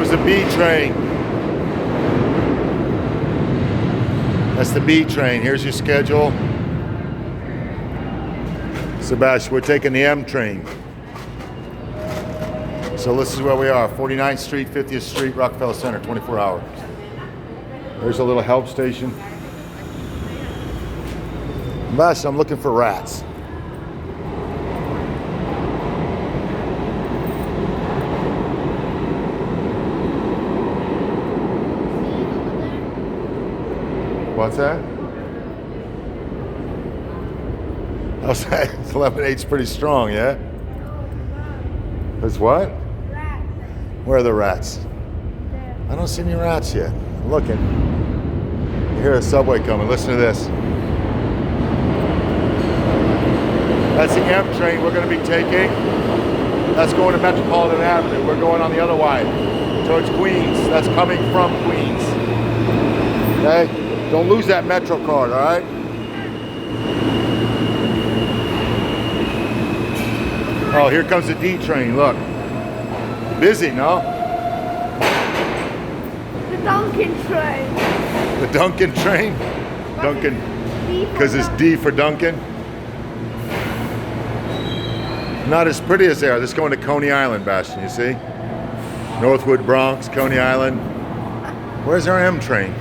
comes the B train. That's the B train. Here's your schedule. Sebastian, we're taking the M train. So this is where we are, 49th Street, 50th Street, Rockefeller Center, 24 hours. There's a little help station. Sebastian, I'm looking for rats. What's that? How's that? 11/8's pretty strong, yeah? It's what? Rats. Where are the rats? There. I don't see any rats yet. I'm looking. You hear a subway coming. Listen to this. That's the M train we're going to be taking. That's going to Metropolitan Avenue. We're going on the other way towards Queens. That's coming from Queens. Okay? Don't lose that Metro card, all right? Oh, here comes the D train, look. Busy, no? The Dunkin' train. The Dunkin' train? Dunkin', because it's D for Dunkin'. Not as pretty as they are. This is going to Coney Island, Bastian, you see? Northwood, Bronx, Coney Island. Where's our M train?